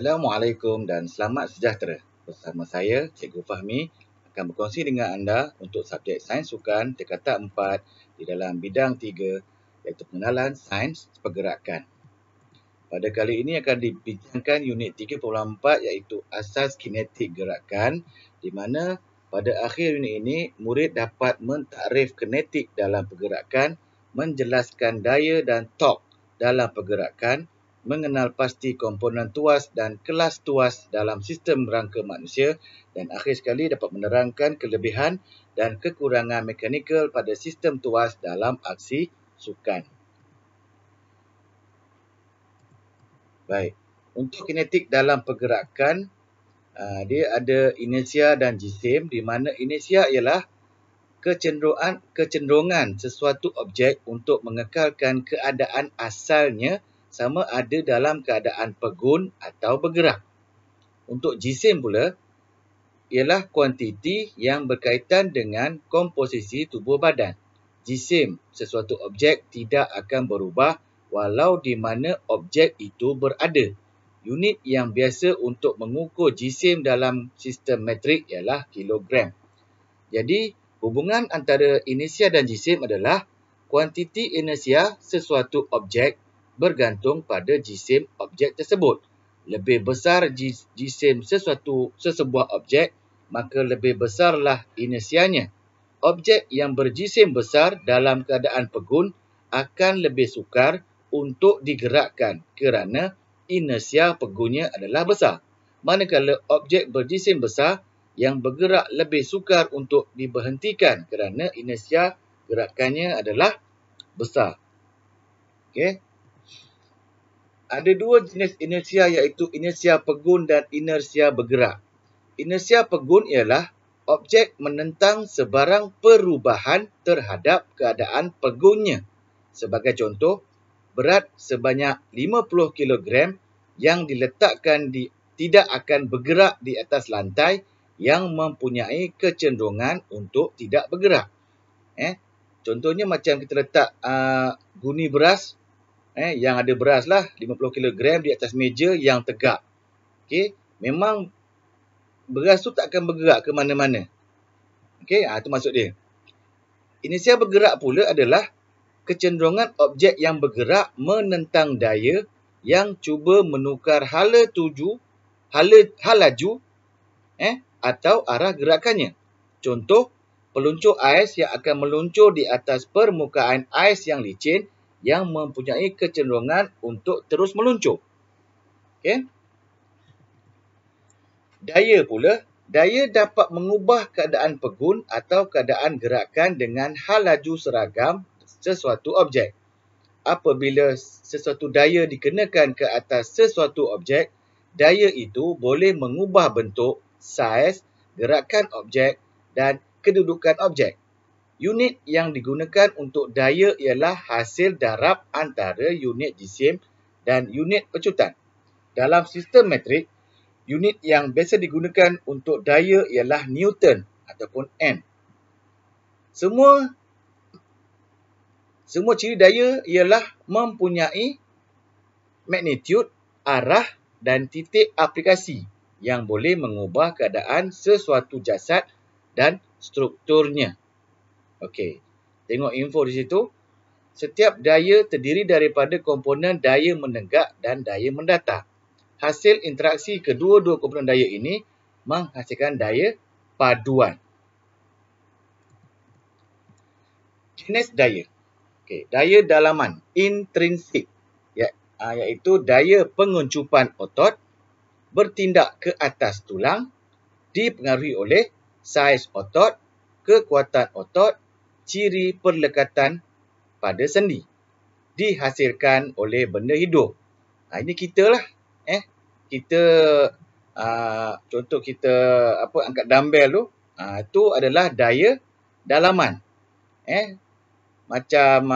Assalamualaikum dan selamat sejahtera. Bersama saya, Cikgu Fahmi, akan berkongsi dengan anda untuk subjek Sains Sukan tingkatan 4 di dalam bidang 3 iaitu pengenalan sains pergerakan. Pada kali ini akan dibincangkan unit 3.4 iaitu asas kinetik gerakan, di mana pada akhir unit ini murid dapat mentakrif kinetik dalam pergerakan, menjelaskan daya dan torque dalam pergerakan, mengenal pasti komponen tuas dan kelas tuas dalam sistem rangka manusia, dan akhir sekali dapat menerangkan kelebihan dan kekurangan mekanikal pada sistem tuas dalam aksi sukan. Baik, untuk kinetik dalam pergerakan, dia ada inersia dan jisim, di mana inersia ialah kecenderungan sesuatu objek untuk mengekalkan keadaan asalnya sama ada dalam keadaan pegun atau bergerak. Untuk jisim pula, ialah kuantiti yang berkaitan dengan komposisi tubuh badan. Jisim sesuatu objek tidak akan berubah walau di mana objek itu berada. Unit yang biasa untuk mengukur jisim dalam sistem metrik ialah kilogram. Jadi, hubungan antara inersia dan jisim adalah kuantiti inersia sesuatu objek bergantung pada jisim objek tersebut. Lebih besar jisim sesebuah objek, maka lebih besarlah inersianya. Objek yang berjisim besar dalam keadaan pegun akan lebih sukar untuk digerakkan kerana inersia pegunnya adalah besar. Manakala objek berjisim besar yang bergerak lebih sukar untuk diberhentikan kerana inersia gerakannya adalah besar. Okey. Ada dua jenis inersia iaitu inersia pegun dan inersia bergerak. Inersia pegun ialah objek menentang sebarang perubahan terhadap keadaan pegunnya. Sebagai contoh, berat sebanyak 50 kg yang diletakkan tidak akan bergerak di atas lantai yang mempunyai kecenderungan untuk tidak bergerak. Contohnya macam kita letak guni beras, yang ada beras lah 50 kg di atas meja yang tegak. Okey, memang beras tu tak akan bergerak ke mana-mana. Okey, itu maksud dia. Inersia bergerak pula adalah kecenderungan objek yang bergerak menentang daya yang cuba menukar hala laju atau arah gerakannya. Contoh, peluncur ais yang akan meluncur di atas permukaan ais yang licin yang mempunyai kecenderungan untuk terus meluncur. Okey. Daya pula, daya dapat mengubah keadaan pegun atau keadaan gerakan dengan hal laju seragam sesuatu objek. Apabila sesuatu daya dikenakan ke atas sesuatu objek, daya itu boleh mengubah bentuk, saiz, gerakan objek dan kedudukan objek. Unit yang digunakan untuk daya ialah hasil darab antara unit jisim dan unit pecutan. Dalam sistem metrik, unit yang biasa digunakan untuk daya ialah Newton ataupun N. Semua ciri daya ialah mempunyai magnitude, arah dan titik aplikasi yang boleh mengubah keadaan sesuatu jasad dan strukturnya. Okey, tengok info di situ. Setiap daya terdiri daripada komponen daya menegak dan daya mendatar. Hasil interaksi kedua-dua komponen daya ini menghasilkan daya paduan. Jenis daya. Okey, daya dalaman, intrinsik, iaitu daya penguncupan otot bertindak ke atas tulang, dipengaruhi oleh saiz otot, kekuatan otot, ciri perlekatan pada sendi, dihasilkan oleh benda hidup. Ini kita lah. Kita contoh kita angkat dumbbell tu, itu adalah daya dalaman. Macam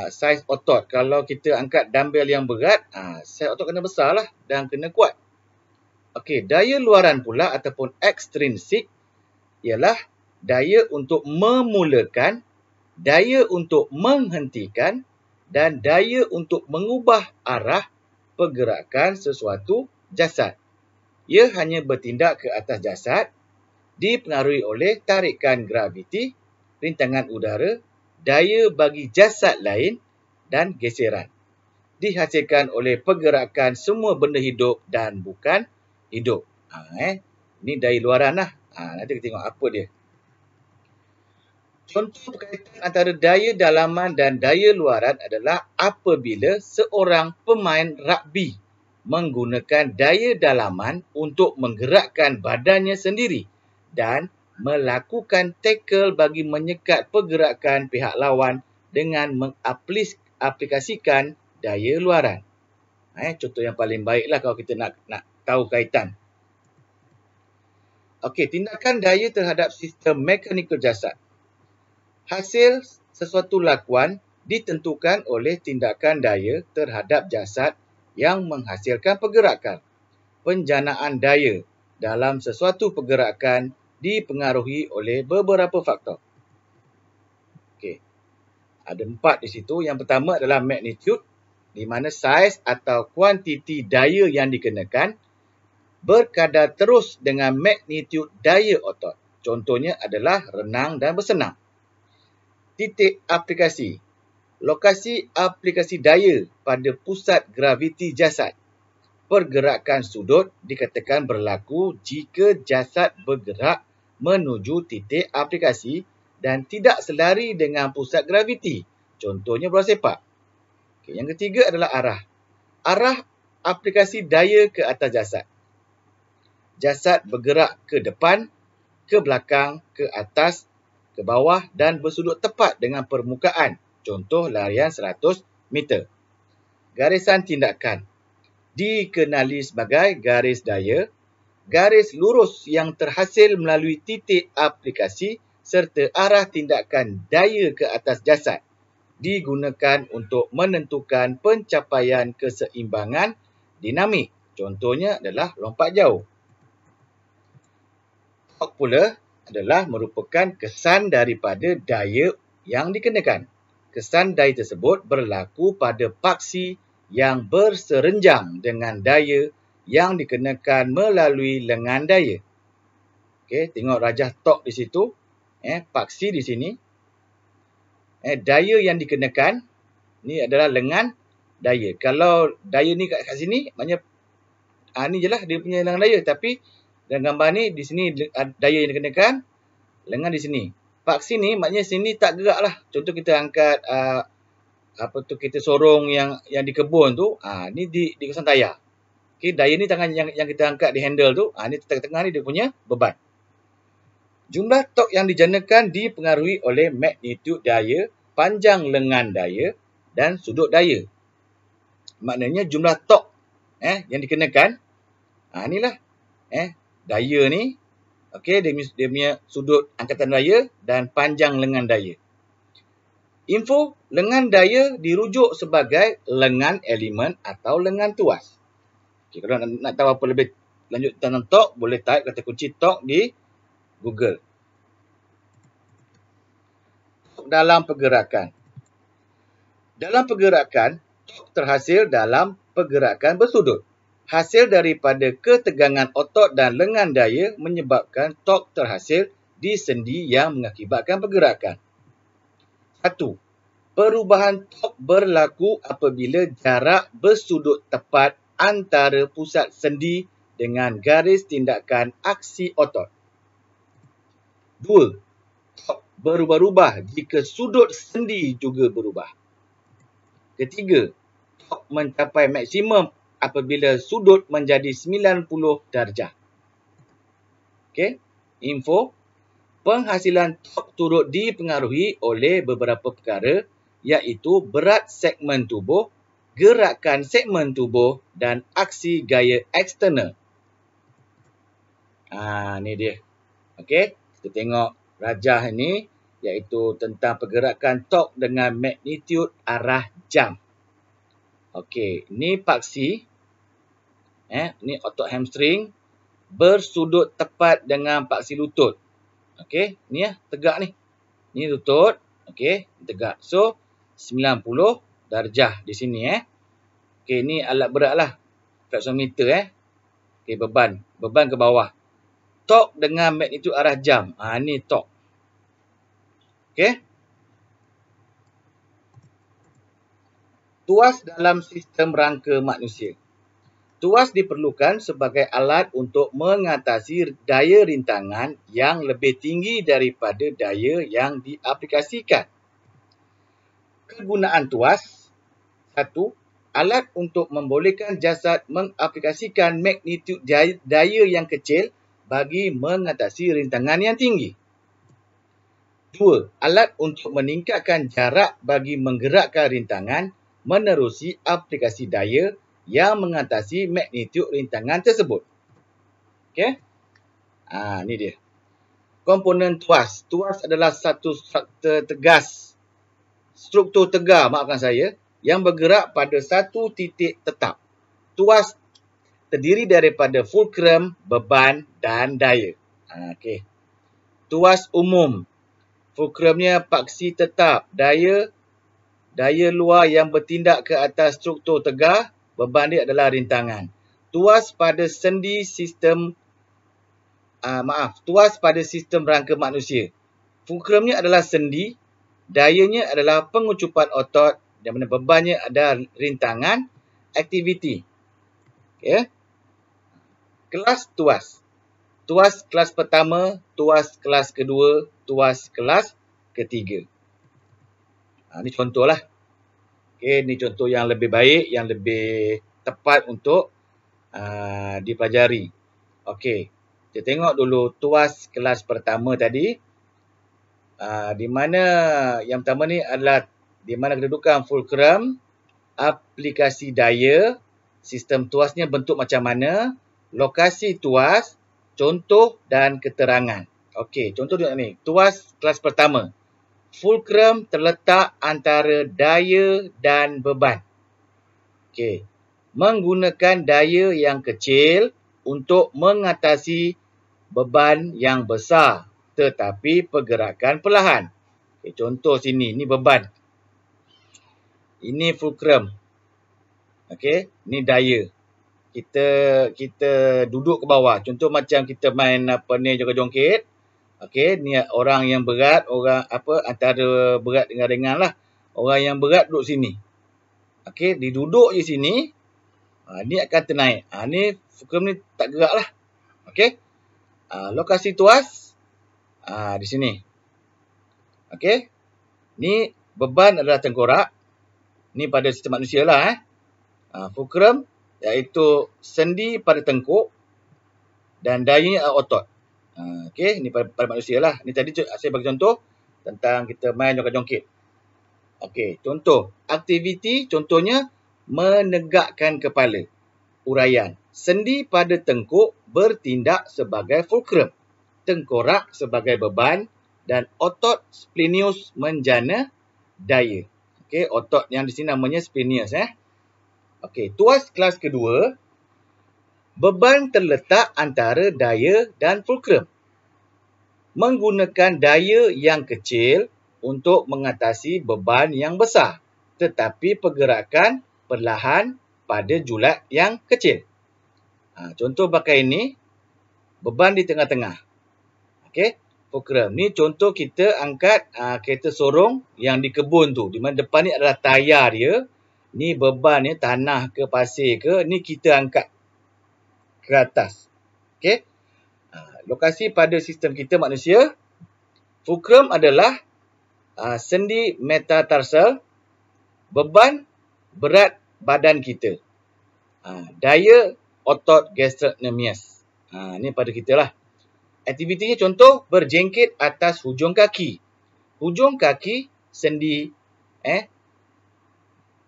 saiz otot, kalau kita angkat dumbbell yang berat, saiz otot kena besar lah dan kena kuat. Okey, daya luaran pula ataupun ekstrinsik ialah daya untuk memulakan, daya untuk menghentikan dan daya untuk mengubah arah pergerakan sesuatu jasad. Ia hanya bertindak ke atas jasad, dipengaruhi oleh tarikan graviti, rintangan udara, daya bagi jasad lain dan geseran. Dihasilkan oleh pergerakan semua benda hidup dan bukan hidup. Ini daya luaran lah. Nanti kita tengok apa dia. Contoh perkaitan antara daya dalaman dan daya luaran adalah apabila seorang pemain rugby menggunakan daya dalaman untuk menggerakkan badannya sendiri dan melakukan tackle bagi menyekat pergerakan pihak lawan dengan mengaplikasikan daya luaran. Contoh yang paling baiklah kalau kita nak tahu kaitan. Okey, tindakan daya terhadap sistem mekanikal jasad. Hasil sesuatu lakuan ditentukan oleh tindakan daya terhadap jasad yang menghasilkan pergerakan. Penjanaan daya dalam sesuatu pergerakan dipengaruhi oleh beberapa faktor. Okey. Ada 4 di situ. Yang pertama adalah magnitude, di mana saiz atau kuantiti daya yang dikenakan berkadar terus dengan magnitude daya otot. Contohnya adalah renang dan bersenam. Titik aplikasi. Lokasi aplikasi daya pada pusat graviti jasad. Pergerakan sudut dikatakan berlaku jika jasad bergerak menuju titik aplikasi dan tidak selari dengan pusat graviti. Contohnya bola sepak. Okay, yang ketiga adalah arah. Arah aplikasi daya ke atas jasad. Jasad bergerak ke depan, ke belakang, ke atas, ke bawah dan bersudut tepat dengan permukaan. Contoh larian 100 meter. Garisan tindakan. Dikenali sebagai garis daya, garis lurus yang terhasil melalui titik aplikasi serta arah tindakan daya ke atas jasad. Digunakan untuk menentukan pencapaian keseimbangan dinamik. Contohnya adalah lompat jauh. Torque pula adalah merupakan kesan daripada daya yang dikenakan. Kesan daya tersebut berlaku pada paksi yang berserenjang dengan daya yang dikenakan melalui lengan daya. Okey, tengok rajah torque di situ. Paksi di sini. Daya yang dikenakan ni adalah lengan daya. Kalau daya ni kat sini, maknanya ni je lah dia punya lengan daya. Tapi dalam gambar ni, di sini daya yang dikenakan, lengan di sini. Paksi ni maknanya sini tak gerak lah. Contoh kita angkat kita sorong yang di kebun tu, ni di kawasan tayar. Okey, daya ni tangan yang kita angkat di handle tu, ni tengah-tengah ni dia punya beban. Jumlah torque yang dijanakan dipengaruhi oleh magnitude daya, panjang lengan daya dan sudut daya. Maknanya jumlah torque yang dikenakan, inilah daya ni, okey, dia punya sudut angkatan daya dan panjang lengan daya. Info lengan daya dirujuk sebagai lengan elemen atau lengan tuas. Okay, kalau nak tahu apa lebih lanjut tentang torque, boleh type kata kunci torque di Google. Dalam pergerakan. Dalam pergerakan, torque terhasil dalam pergerakan bersudut. Hasil daripada ketegangan otot dan lengan daya menyebabkan torque terhasil di sendi yang mengakibatkan pergerakan. 1. Perubahan torque berlaku apabila jarak bersudut tepat antara pusat sendi dengan garis tindakan aksi otot. 2. Torque berubah-ubah jika sudut sendi juga berubah. 3. Torque mencapai maksimum apabila sudut menjadi 90 darjah. Okey, info. Penghasilan torque turut dipengaruhi oleh beberapa perkara, iaitu berat segmen tubuh, gerakan segmen tubuh dan aksi gaya eksternal. Ni dia. Okey, kita tengok rajah ini, iaitu tentang pergerakan torque dengan magnitude arah jam. Okey, ni paksi. Ni otot hamstring bersudut tepat dengan paksi lutut. Okey, ni tegak ni. Ni lutut. Okey, tegak. So 90 darjah di sini Okey, ni alat berat lah. Flexometer Okey, beban. Beban ke bawah. Tork dengan magnitud arah jam. Ni tork. Okey. Tuas dalam sistem rangka manusia. Tuas diperlukan sebagai alat untuk mengatasi daya rintangan yang lebih tinggi daripada daya yang diaplikasikan. Kegunaan tuas. 1. Alat untuk membolehkan jasad mengaplikasikan magnitud daya yang kecil bagi mengatasi rintangan yang tinggi. 2. Alat untuk meningkatkan jarak bagi menggerakkan rintangan menerusi aplikasi daya yang mengatasi magnitud rintangan tersebut. Okey? Ni dia. Komponen tuas. Tuas adalah satu struktur tegar, maafkan saya, yang bergerak pada satu titik tetap. Tuas terdiri daripada fulcrum, beban dan daya. Okey. Tuas umum. Fulcrumnya paksi tetap. Daya luar yang bertindak ke atas struktur tegar. Beban dia adalah rintangan. Tuas pada sistem rangka manusia. Fulcrumnya adalah sendi. Dayanya adalah pengucupan otot. Dan mana bebannya ada rintangan, aktiviti. Okay. Kelas tuas. Tuas kelas pertama, tuas kelas kedua, tuas kelas ketiga. Ini contohlah. Okay, ini contoh yang lebih baik, yang lebih tepat untuk dipelajari. Okey, kita tengok dulu tuas kelas pertama tadi. Di mana yang pertama ni adalah di mana kedudukan fulcrum, aplikasi daya, sistem tuasnya bentuk macam mana, lokasi tuas, contoh dan keterangan. Okey, contoh tengok ni. Tuas kelas pertama. Fulcrum terletak antara daya dan beban. Okey. Menggunakan daya yang kecil untuk mengatasi beban yang besar tetapi pergerakan perlahan. Okay, contoh sini, ni beban. Ini fulcrum. Okey, ni daya. Kita duduk ke bawah. Contoh macam kita main joget-joget. Okey, ni orang yang berat, antara berat dengan ringan lah. Orang yang berat duduk sini. Okey, diduduk di sini. Ni akan ternaik. Ni fulcrum ni tak gerak lah. Okey. Lokasi tuas di sini. Okey. Ni beban adalah tengkorak. Ni pada sistem manusia lah. Fulcrum iaitu sendi pada tengkuk dan dayanya otot. Okey, ni pada manusia lah. Ni tadi saya bagi contoh tentang kita main joget-joget. Okey, contoh aktiviti contohnya menegakkan kepala. Uraian. Sendi pada tengkuk bertindak sebagai fulcrum. Tengkorak sebagai beban dan otot splenius menjana daya. Okey, otot yang di sini namanya splenius. Okey, tuas kelas kedua. Beban terletak antara daya dan fulcrum. Menggunakan daya yang kecil untuk mengatasi beban yang besar. Tetapi pergerakan perlahan pada julat yang kecil. Contoh pakai ini. Beban di tengah-tengah. Okey, fulcrum. Ni contoh kita angkat kereta sorong yang di kebun tu. Di mana depan ni adalah tayar dia. Ni beban ni tanah ke pasir ke. Ni kita angkat ke atas. Okey. Lokasi pada sistem kita manusia. Fulcrum adalah sendi metatarsal. Beban berat badan kita. Daya otot gastrocnemius. Ni pada kita lah. Aktivitinya contoh berjengkit atas hujung kaki. Hujung kaki sendi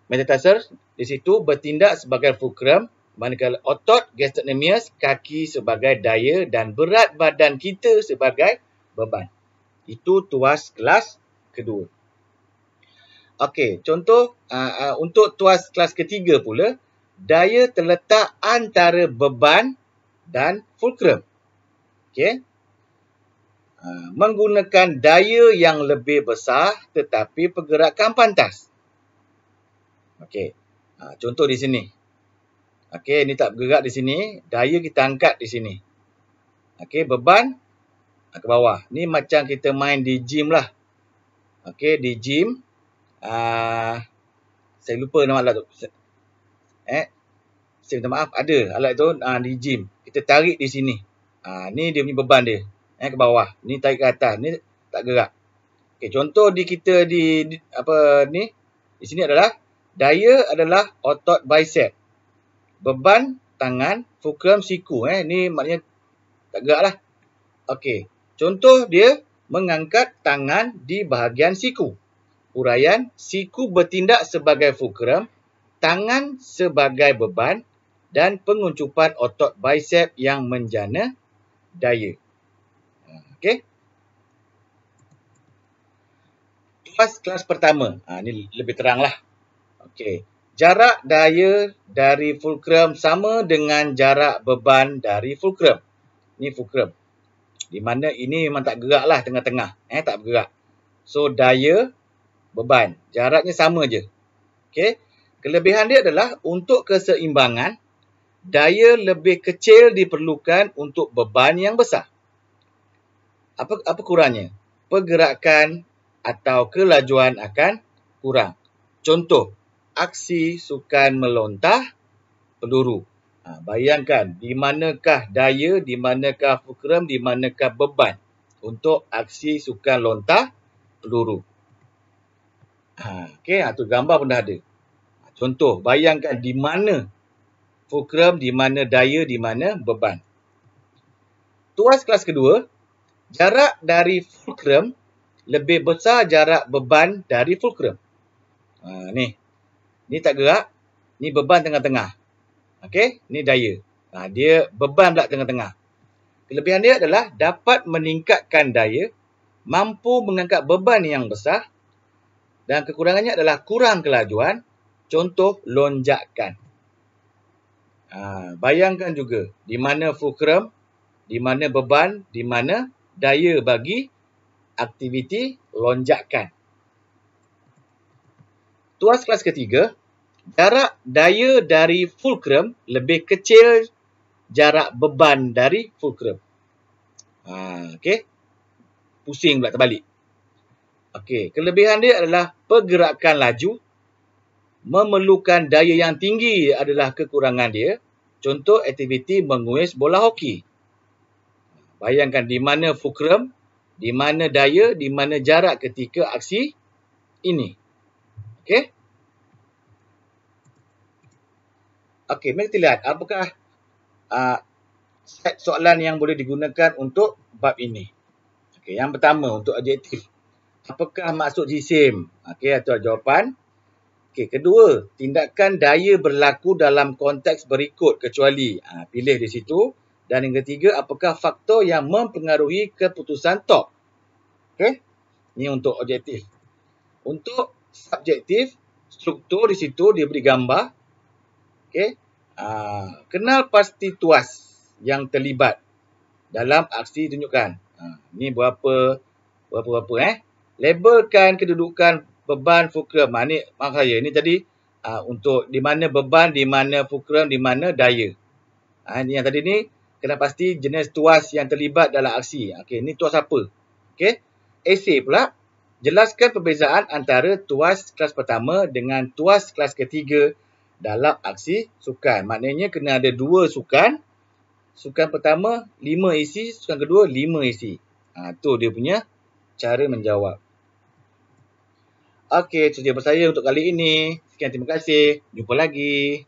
metatarsal di situ bertindak sebagai fulcrum, manakala otot gastrocnemius kaki sebagai daya dan berat badan kita sebagai beban. Itu tuas kelas kedua. Okey, contoh untuk tuas kelas ketiga pula, daya terletak antara beban dan fulcrum. Okey. Menggunakan daya yang lebih besar tetapi pergerakan pantas. Okey. Contoh di sini. Okey, ni tak bergerak di sini. Daya kita angkat di sini. Okey, beban ke bawah. Ni macam kita main di gym lah. Okey, di gym. Saya lupa nama alat tu. Saya minta maaf. Ada alat tu di gym. Kita tarik di sini. Ni dia punya beban dia. Ke bawah. Ni tarik ke atas. Ni tak gerak. Okey, contoh di kita di sini adalah daya adalah otot bicep. Beban tangan, fulcrum siku. Ni maknanya tak gerak lah. Okey, contoh dia mengangkat tangan di bahagian siku. Huraian, siku bertindak sebagai fulcrum, tangan sebagai beban dan penguncupan otot bicep yang menjana daya. Okey. Tuas kelas pertama. Ni lebih terang lah. Okey. Jarak daya dari fulcrum sama dengan jarak beban dari fulcrum. Ni fulcrum. Di mana ini memang tak gerak lah tengah-tengah. Tak bergerak. So, daya, beban. Jaraknya sama je. Okey. Kelebihan dia adalah untuk keseimbangan, daya lebih kecil diperlukan untuk beban yang besar. Apa kurangnya? Pergerakan atau kelajuan akan kurang. Contoh, aksi sukan melontar peluru. Bayangkan, di manakah daya, di manakah fulcrum, di manakah beban untuk aksi sukan lontar peluru. Okey, tu gambar pun dah ada. Contoh, bayangkan di mana fulcrum, di mana daya, di mana beban. Tuas kelas kedua, jarak dari fulcrum lebih besar jarak beban dari fulcrum. Ni tak gerak. Ni beban tengah-tengah. Okey, ni daya. Dia beban pula tengah-tengah. Kelebihan dia adalah dapat meningkatkan daya, mampu mengangkat beban yang besar dan kekurangannya adalah kurang kelajuan. Contoh, lonjakan. Bayangkan juga di mana fulcrum, di mana beban, di mana daya bagi aktiviti lonjakan. Tuas kelas ketiga, jarak daya dari fulcrum lebih kecil jarak beban dari fulcrum. Okey. Pusing pula terbalik. Okey, kelebihan dia adalah pergerakan laju, memerlukan daya yang tinggi adalah kekurangan dia. Contoh, aktiviti menguis bola hoki. Bayangkan di mana fulcrum, di mana daya, di mana jarak ketika aksi ini. Okey. Okey, mari kita lihat apakah set soalan yang boleh digunakan untuk bab ini. Okey, yang pertama untuk adjektif. Apakah maksud jisim? Okey, itu jawapan. Okey, kedua, tindakan daya berlaku dalam konteks berikut kecuali. Pilih di situ. Dan yang ketiga, apakah faktor yang mempengaruhi keputusan top? Okey, ini untuk objektif. Untuk subjektif, struktur di situ dia beri gambar. Okey. Kenal pasti tuas yang terlibat dalam aksi tunjukkan. Ni berapa. Labelkan kedudukan beban fulcrum. Ni maksud saya. Ni tadi untuk di mana beban, di mana fulcrum, di mana daya. Ni yang tadi ni kena pasti jenis tuas yang terlibat dalam aksi. Okey, ni tuas apa? Okey. Esei pula. Jelaskan perbezaan antara tuas kelas pertama dengan tuas kelas ketiga dalam aksi sukan. Maknanya kena ada 2 sukan. Sukan pertama 5 isi, sukan kedua 5 isi. Tu dia punya cara menjawab. Okey, itu saja dari saya untuk kali ini. Sekian, terima kasih. Jumpa lagi.